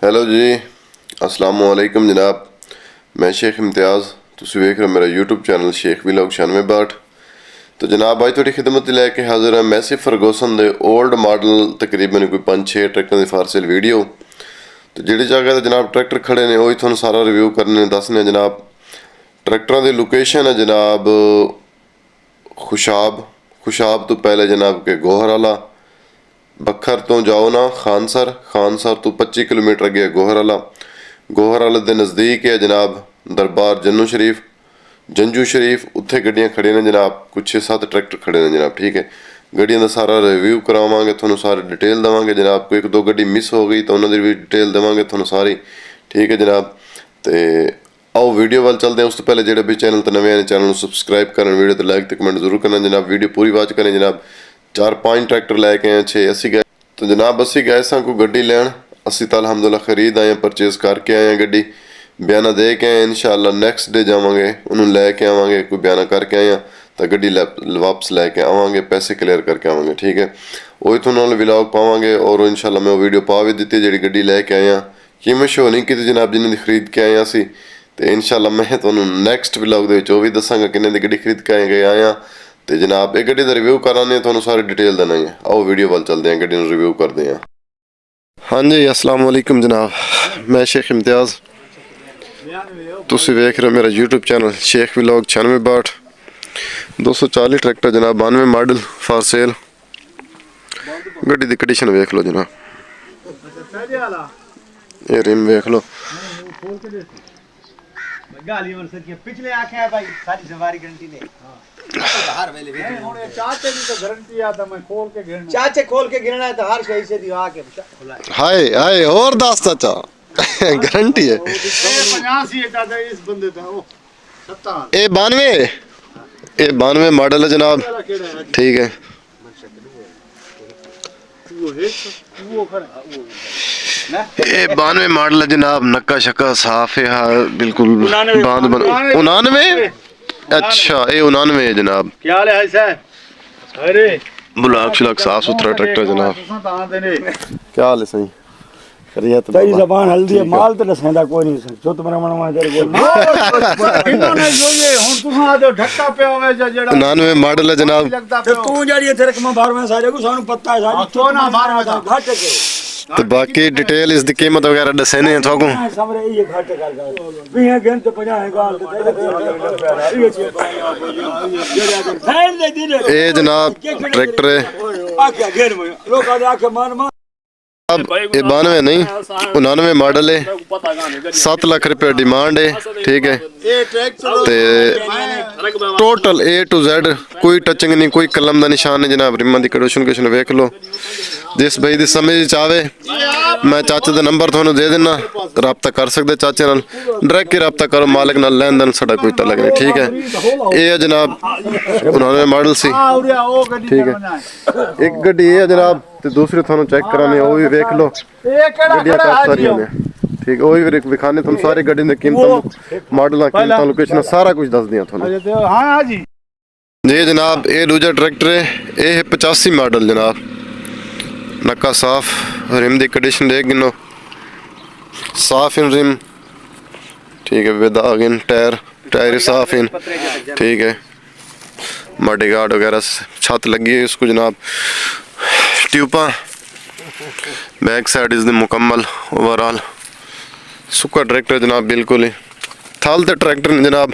Hello जी, अस्सलाम वालेकुम जनाब। मैं शेख इम्तियाज़, तुसी वेख रहे हो मेरा यूट्यूब चैनल शेख व्लॉग 9662। तो जनाब अज थोड़ी खिदमत लैके हाजिर है मैसी फरगूसन दे ओल्ड मॉडल तकरीबन कोई 5-6 ट्रैक्टर की फारसेल वीडियो। तो जिहड़ी जगह ते जनाब ट्रैक्टर खड़े ने वही थोड़ा सारा रिव्यू करने दसने जनाब। ट्रैक्टर की लोकेशन है जनाब खुशाब तो पहले जनाब के गोहर वाला बखर तो जाओ ना खानसर तो 25 किलोमीटर अगे गोहर वाले के नज़दीक है जनाब दरबार जंजू शरीफ उत्थे गड्डियां खड़े ने जनाब। कुछ 6-7 ट्रैक्टर खड़े ने जनाब। ठीक है, गड्डियों का सारा रिव्यू करावांगे, थोड़ा सारी डिटेल देवांगे जनाब। कोई 1-2 गड्डी मिस हो गई तो उन्होंने भी डिटेल देवांगे थोड़ा सारी। ठीक है जनाब, तो आओ वीडियो वाल चलते हैं। उस तो पहले जो भी चैनल तो नवे हैं चैनल सबसक्राइब करें, वीडियो तो लाइक तो कमेंट जरूर करना जनाब। वीडियो पूरी वॉच करें जनाब। 4-5 ट्रैक्टर लैके आए 6 गए तो जनाब असी गए सा कोई गड्डी लैन। असी तो अलहमदुल्ला खरीद आए, परचेज करके आए हैं गड्डी, बयाना दे के आए। इंशाअल्लाह नैक्सट डे जावांगे उन्होंने लैके आवांगे। कोई बयाना करके आए तो गड्डी वापस लैके आवांगे, पैसे क्लियर करके आवांगे। ठीक है, वही थोड़ा व्लॉग पावांगे और इंशाअल्लाह मैं वो वीडियो पा भी दी जी गड्डी लैके आए हैं। कीमत शो नहीं की जनाब जिन्हें खरीद के आए असी। तो इंशाअल्लाह मैं तो नैक्सट व्लॉग वो भी दसांगा किन्ने दी गड्डी खरीद के आए हैं। तो जनाब एक गड्डी का रिव्यू कराने थोड़ा सारी डिटेल देना है। आओ वीडियो वाल चलते हैं, गड्डी रिव्यू करते हैं। हाँ जी, अस्सलाम वालेकुम जनाब। मैं शेख इम्तियाज़, तुसी वेख रहे हो मेरा YouTube channel Sheikh vlog 9662। 240 tractor जनाब 92 मॉडल फॉर सेल। गड्डी की कंडीशन वेख लो जनाब, ये रिम वेख लो। पिछले आखे है भाई सारी सवारी गारंटी ने। हर वेले चाचे की तो गारंटी आता मैं खोल के गिरना। चाचे खोल के गिरना है तो हर कहीं से दिवा के खुला। हाय हाय और दास चाचा गारंटी है। 85 है चाचा इस बंदे था वो 70 ए 92 मॉडल है जनाब। ठीक है, वो खड़ा ये 92 मॉडल है जनाब। नक्का शक्का साफ है, हाँ बिल्कुल बांध बन 99। अच्छा ये 99 है जनाब। क्या हाल है सर? अरे ब्लॉक शलॉक साफ सुथरा ट्रैक्टर जनाब। क्या हाल है सही? खैरियत तेरी जबान हल्दी है, माल तो दसेंदा कोई नहीं सर। जो तुम्हारा मन तेरे को इन्होंने જોઈએ ਹੁਣ ਤੁਸੀਂ ਆਦੇ ਢੱਕਾ ਪਿਆ ਹੋਵੇ ਜਿਹੜਾ 99 मॉडल है जनाब। ते तू जड़ी तेरे कमा बाहर में सारे को सानू पता है सारी तो ना बाहर में घाट के तो बाकी डिटेल इसकी कीमत वगैरह दसेने हैं थोको। समरे ये घाट कर गा भी है गेन तो 50 गाल ते ये जनाब ट्रैक्टर है आके घेर में लोग आके मान अब ये 92 नहीं 99 मॉडल है। 7 लाख रुपये डिमांड है। ठीक है, ते टोटल A to Z कोई टचिंग नहीं, कोई कलम का निशान नहीं जनाब। रिमा की कंडीशन वेख लो। जिस भाई की समझ आवे मैं चाचे का नंबर थोड़ा दे देना, रबता कर सकते चाचे नाल। डायरेक्ट ही रबता करो, मालिक नाल लेन देन साडा कोई तलक नहीं। ठीक है, ये है जनाब 99 मॉडल सी। ठीक है, एक गड्डी ये है जनाब ते दूसरी थानू चेक कराने वो भी वेख लो। गड्डियां काफी सारी ने। ठीक है, वो भी दिखाने तुम सारी गड्डी की कीमत मॉडल कीमत लोकेशन सारा कुछ दस दिया थानू। हां जी जी जनाब ये दूजा ट्रैक्टर है, ये है 85 मॉडल जनाब। नक्का साफ, रिम की कंडीशन देख गिनो साफ इन रिम। ठीक है, विदाग इन टायर साफ इन। ठीक है, मडी गार्ड वगैरह छत लगी है इसको जनाब। ट्यूबा बैक साइड इस मुकम्मल ओवरऑल सुखा ट्रैक्टर जनाब बिल्कुल ही। थल तो ट्रैक्टर ने जनाब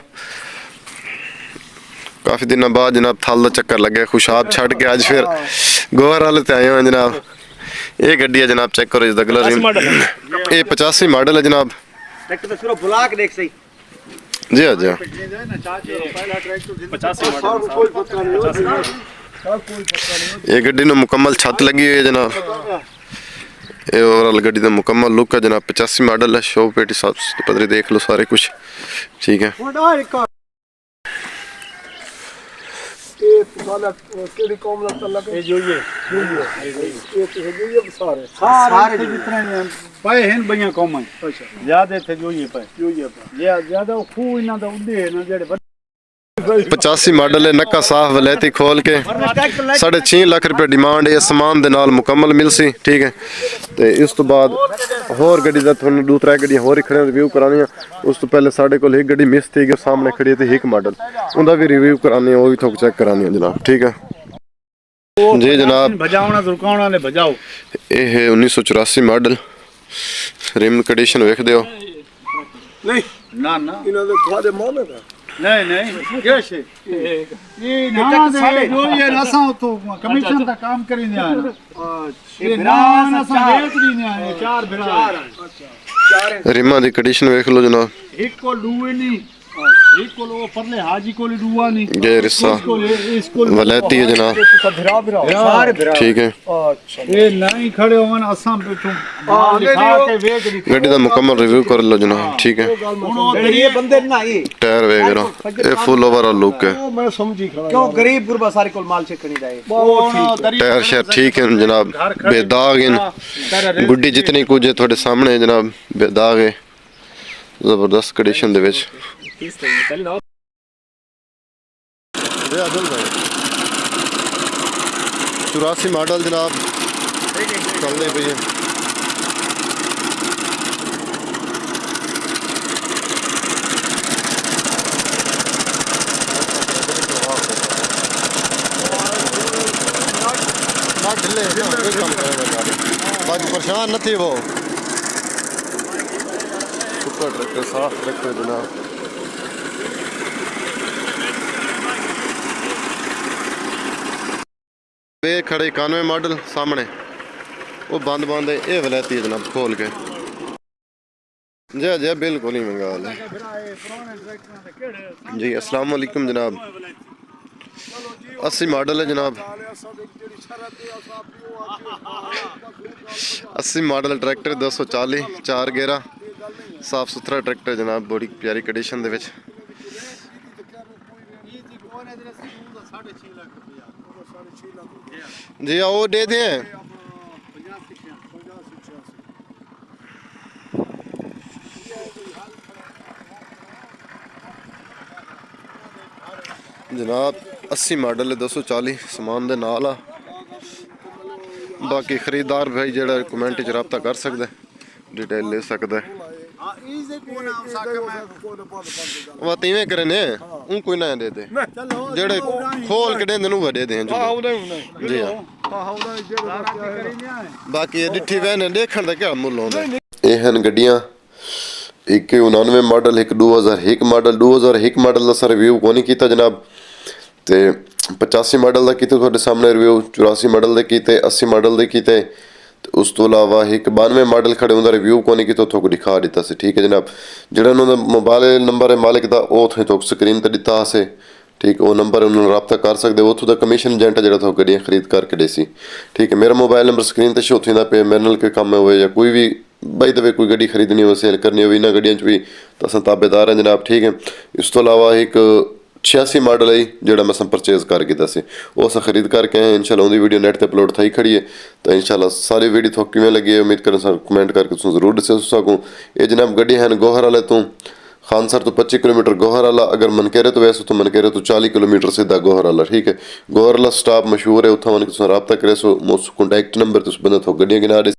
काफ़ी दिनों बाद जनाब थल का चक्कर लगे। खुशाब छड़ के आज फिर गोहर वाले ते आए हैं जनाब। ये गड्डी है जनाब, चेक करो इसका कलर। ये 85 मॉडल है जनाब। ट्रैक्टर तो पूरा ब्लॉक देख सही। जी हाँ जी हाँ। ये गड्डी ने मुकम्मल छत लगी हुई है जनाब। ये ओवरऑल गड्डी का मुकम्मल लुक है जनाब। 85 मॉडल है। शो पेटी साफ पदरी देख लो सारे कुछ। ठीक है, सारे जितने पे हैं भैया कौम ज्यादा थे जो ये पे ज्यादा खूह इना दा उदे ना जेड़े 85 ਮਾਡਲ ਹੈ, ਨੱਕਾ ਸਾਫ ਵਲੈਤੀ ਖੋਲ ਕੇ 6.5 ਲੱਖ ਰੁਪਏ ਡਿਮਾਂਡ ਹੈ, ਸਮਾਨ ਦੇ ਨਾਲ ਮੁਕੰਮਲ ਮਿਲ ਸੀ। ਠੀਕ ਹੈ, ਤੇ ਇਸ ਤੋਂ ਬਾਅਦ ਹੋਰ ਗੱਡੀ ਦਾ ਤੁਹਾਨੂੰ ਦੋ त्रै ਗੱਡੀਆਂ ਹੋਰ ਖੜੀਆਂ ਰਿਵਿਊ ਕਰਾਉਣੀਆਂ। ਉਸ ਤੋਂ ਪਹਿਲੇ ਸਾਡੇ ਕੋਲ ਇੱਕ ਗੱਡੀ ਮਿਸ ਥी ਸਾਹਮਣੇ ਖੜੀ ਤੇ ਇੱਕ ਮਾਡਲ ਉਹਦਾ ਵੀ ਰਿਵਿਊ ਕਰਾਉਣੀ, ਉਹ ਵੀ ਤੁਹਾਨੂੰ ਚੈੱਕ ਕਰਾਉਣੀ ਜਨਾਬ। ਠੀਕ ਹੈ ਜੀ जनाब, ਇਹ ਹੈ 1984 ਮਾਡਲ। ਰਿਮ ਕੰਡੀਸ਼ਨ ਵੇਖਦੇ ਹੋ? नहीं ना ना इन्होंने तुम्हारे मामे का नहीं नहीं कैसे ये ना दे जो ये नसा तो कमीशन का काम करी ने ये ना नसा बेच रही ने चार बिरा चार ਰਿਮਾਂ ਦੀ ਕੰਡੀਸ਼ਨ ਵੇਖ ਲਓ ਜਨਾਬ। एक को लुए नहीं एक को वो परले हाजी को लुआ नहीं ये रिस्सा इसको वलैती है जनाब। बिरा बिरा सारे बिरा ठीक है, अच्छा ये नहीं खड़े होवन असम पे तुम लिखा के वेच दी ਗੱਡੀ ਦਾ ਮੁਕੰਮਲ ਰਿਵਿਊ ਕਰ ਲਓ ਜਨਾਬ। ਠੀਕ ਹੈ, ये बंदे ना ये ਟਾਇਰ ਵੇਖ ਰਹਾ, ਇਹ ਫੁੱਲ ਓਵਰਆਲ ਲੁੱਕ ਹੈ। मैं समझी खड़ा क्यों गरीब गुरबा सारे को माल से खरीदा है। टायर शायर ठीक है जनाब, बेदाग हैं। गुड्डी जितनी कुछ है थोड़े सामने है जनाब, बेदाग है, जबरदस्त कंडीशन दे विच। 84 मॉडल जनाब चलने पे है। बाकी परेशान नहीं वो सुपर ट्रैक्टर साफ ट्रैक्टर जनाब। वे खड़े 91 मॉडल सामने वो बंद बंद है, ये वलैती है जनाब खोल के। जी बिल्कुल ही मंगा ले जी। अस्सलाम वालेकुम जनाब। 80 मॉडल है जनाब, 80 मॉडल ट्रैक्टर 240 4 गेरा साफ सुथरा ट्रैक्टर जनाब, बड़ी प्यारी कंडीशन दे विच। जी आओ दे दें जनाब। 80 मॉडल है 240 समान दे नाल आ। बाकी खरीदार भाई जेड़ा कमेंट च रब्ता कर सकदा है, डिटेल ले सकदा है। वो तीवें करे ने उन कोई ना दे दे जेड़े खोल के देंदे नु दे दे जी हां। बाकी डिठी वैन देखण दा क्या मुल होंदा। ਇਹ ਹਨ ਗੱਡੀਆਂ, ਇੱਕ 99 ਮਾਡਲ, ਇੱਕ 2001 ਮਾਡਲ। 2001 ਮਾਡਲ ਦਾ ਸਰ ਰਿਵਿਊ ਕੋਈ ਨਹੀਂ ਕੀਤਾ ਜਨਾਬ, ਤੇ 85 ਮਾਡਲ ਦਾ ਕੀਤਾ ਤੁਹਾਡੇ ਸਾਹਮਣੇ ਰਿਵਿਊ, 84 ਮਾਡਲ ਦੇ ਕੀਤੇ, 80 ਮਾਡਲ ਦੇ ਕੀਤੇ, ਤੇ ਉਸ ਤੋਂ ਇਲਾਵਾ ਇੱਕ 92 ਮਾਡਲ ਖੜੇ ਉਹਦਾ ਰਿਵਿਊ ਕੋਈ ਨਹੀਂ ਕੀਤਾ, ਤੁਹਾਨੂੰ ਦਿਖਾ ਦਿੱਤਾ ਸੀ। ਠੀਕ ਹੈ ਜਨਾਬ, ਜਿਹੜਾ ਉਹਨਾਂ ਦਾ ਮੋਬਾਈਲ ਨੰਬਰ ਹੈ ਮਾਲਿਕ ਦਾ ਉਹ ਤੁਹਾਨੂੰ ਸਕਰੀਨ ਤੇ ਦਿੱਤਾ ਸੀ। ਠੀਕ, ਉਹ ਨੰਬਰ ਉਹਨਾਂ ਨਾਲ ਰਾਬਤਾ ਕਰ ਸਕਦੇ ਹੋ, ਉੱਥੋਂ ਦਾ ਕਮਿਸ਼ਨ ਏਜੰਟ ਜਿਹੜਾ ਤੁਹਾਨੂੰ ਗੱਡੀਆਂ ਖਰੀਦ ਕਰਕੇ ਦੇ ਸੀ। ਠੀਕ ਹੈ, ਮੇਰਾ ਮੋਬਾਈਲ ਨੰਬਰ ਸਕਰੀਨ ਤੇ ਸ਼ੋ ਹੁੰਦਾ ਪਿਆ। ਮੇਰੇ ਨਾਲ ਕੋਈ ਕੰਮ ਹੋਵੇ ਜਾਂ ਕੋਈ ਵੀ ਬਾਈ ਦਵੇ ਕੋਈ ਗੱਡੀ ਖਰੀਦਣੀ ਹੋਵੇ, ਸੇਲ ਕਰਨੀ ਹੋਵੇ, ਇਹਨਾਂ ਗੱਡੀਆਂ 'ਚ ਵੀ ਤਾਂ ਅਸੀਂ ਤਾਬੇਦਾਰ ਹਾਂ ਜਨਾਬ। ਠੀਕ ਹੈ, ਇਸ ਤੋਂ ਇਲਾਵਾ ਇੱਕ 86 ਮਾਡਲ ਹੈ ਜਿਹੜਾ ਮੈਂ ਪਰਚੇਜ਼ ਕਰ ਕੀਤਾ ਸੀ, ਉਹ ਅਸੀਂ ਖਰੀਦ ਕਰਕੇ ਆਏ। ਇਨਸ਼ਾਅੱਲਾ ਉਹਦੀ ਵੀਡੀਓ ਨੈਟ ਤੇ ਅਪਲੋਡ ਥਈ ਖੜੀ ਹੈ, ਤਾਂ ਇਨਸ਼ਾਅੱਲਾ ਸਾਰੀ ਵੀਡੀਓ ਤੁਹਾਨੂੰ ਕਿਵੇਂ ਲੱਗੀ ਉਮੀਦ ਕਰਨ ਸਰ ਕਮੈਂਟ ਕਰਕੇ ਤੁਸੀਂ ਜ਼ਰੂਰ ਦੱਸਿਓ ਸਕੋ। ਇਹ ਜਨਾਬ ਗੱਡੀ ਹਨ ਗੋਹਰ ਵਾਲੇ ਤੋਂ खानसर तो 25 किलोमीटर गोहर वाला, अगर मनकेरे तो वैसे तो मनकेरे तो 40 किलोमीटर सीधा गोहर वाला। ठीक है, गोहर वाला स्टाफ मशहूर है, उत्थों तुम रबता करे सो कॉन्टैक्ट नंबर तुस बंदा थो गड्डियां गिना दे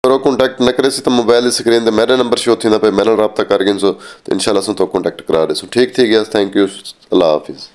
करो। कॉन्टैक्ट न करे तो मोबाइल की स्क्रीन पर मेरा नंबर शो थी पे मेरे रबता कर गए सो, तो इंशाल्लाह तुम कॉन्टैक्ट करा दे सो। ठीक थी गया, थैंक यू, अल्लाह हाफिज़।